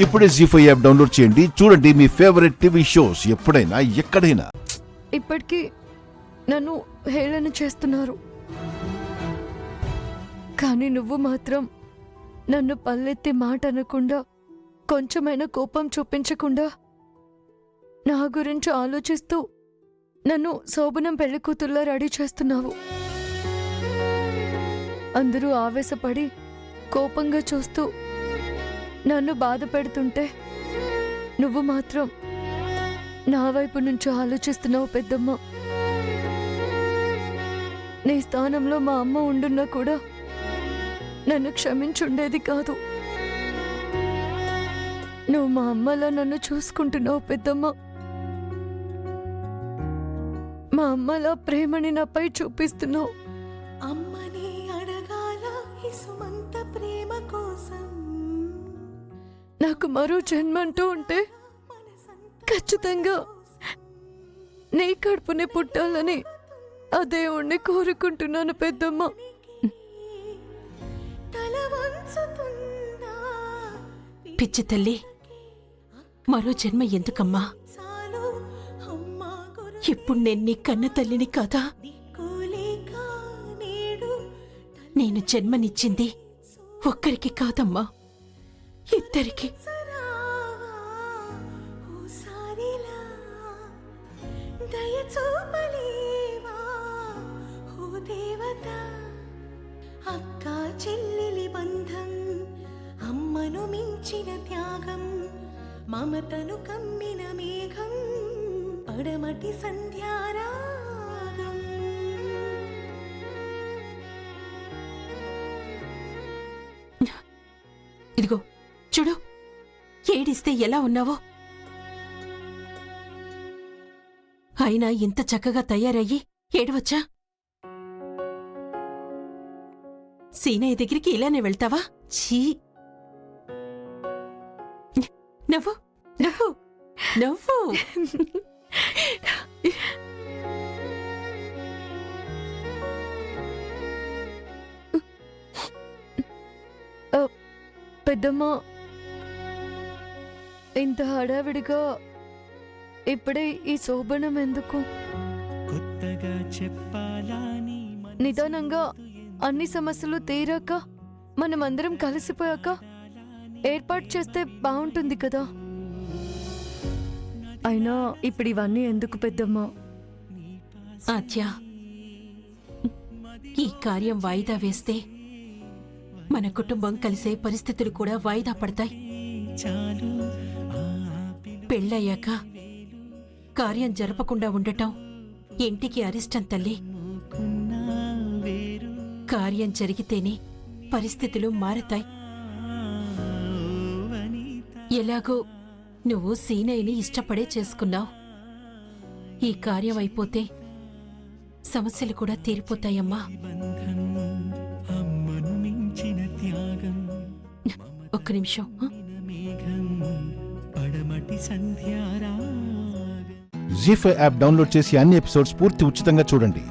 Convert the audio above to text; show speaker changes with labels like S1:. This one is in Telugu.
S1: ఇప్పుడే జీ5 యాప్ డౌన్లోడ్ చేయండి. చూడండి మీ ఫేవరెట్ టీవీ షోస్ ఎప్పుడైనా ఎక్కడైనా.
S2: ఇప్పటికీ నన్ను హేళన చేస్తున్నారు, కానీ నువ్వు మాత్రం నన్ను పల్లెత్తి మాట అనకుండా, కొంచెమైనా కోపం చూపించకుండా నా గురించి ఆలోచిస్తూ నన్ను శోభనం పెళ్లి కూతుర్లా రెడీ చేస్తున్నావు. అందరూ ఆవేశపడి కోపంగా చూస్తూ నన్ను బాధ పెడుతుంటే నువ్వు మాత్రం నా వైపు నుంచి ఆలోచిస్తున్నావు పెద్దమ్మ. నీ స్థానంలో మా అమ్మ ఉండున్నా కూడా నన్ను క్షమించుండేది కాదు. నువ్వు మా అమ్మలా నన్ను చూసుకుంటున్నావు పెద్దమ్మ. మా అమ్మలా ప్రేమని నాపై చూపిస్తున్నావు.
S3: అమ్మని అడగాల ఇసుమంత ప్రేమ కోసం.
S2: నాకు మరో జన్మంటూ ఉంటే ఖచ్చితంగా నీ కడుపునే పుట్టాలని ఆ దేవుణ్ణి కోరుకుంటున్నాను పెద్దమ్మ.
S4: పిచ్చి తల్లి, మరో జన్మ ఎందుకమ్మా? ఇప్పుడు నేను నీ కన్న తల్లిని కాదా? నేను జన్మనిచ్చింది ఒక్కరికి కాదమ్మా, ఇద్దరికి.
S3: అక్క చెల్లెలి బంధం, అమ్మను మించిన త్యాగం, మమతను కమ్మిన మేఘం, పడమటి సంధ్యారాగం.
S4: ఇదిగో చూడు, ఏడిస్తే ఎలా ఉన్నావో. అయినా ఇంత చక్కగా తయారయ్యి ఏడవచ్చా? సీనయ్య దగ్గరికి ఇలానే వెళ్తావా? ఛీ! నవ్వు నవ్వు నవ్వు.
S2: పెద్దమ్మ, ఇంత హడావిడిగా ఇప్పుడే ఈ శోభనం ఎందుకు? నిదానంగా అన్ని సమస్యలు తీరాక మనమందరం కలిసిపోయాక ఏర్పాటు చేస్తే బాగుంటుంది కదా. అయినా ఇప్పుడు ఇవన్నీ ఎందుకు పెద్దమ్మా?
S4: ఆద్య, ఈ కార్యం వాయిదా వేస్తే మన కుటుంబం కలిసే పరిస్థితులు కూడా వాయిదా పడతాయి. పెళ్ళయ్యాక కార్యం జరపకుండా ఉండటం ఇంటికి అరిష్టం తల్లి. కార్యం జరిగితేనే పరిస్థితులు మారతాయి. ఎలాగో నువ్వు సీనయ్యని ఇష్టపడే చేసుకున్నావు. ఈ కార్యం అయిపోతే సమస్యలు కూడా తీరిపోతాయమ్మా. ఒక్క నిమిషం.
S1: జీ5 యాప్ డౌన్లోడ్ చేసి అన్ని ఎపిసోడ్స్ పూర్తి ఉచితంగా చూడండి.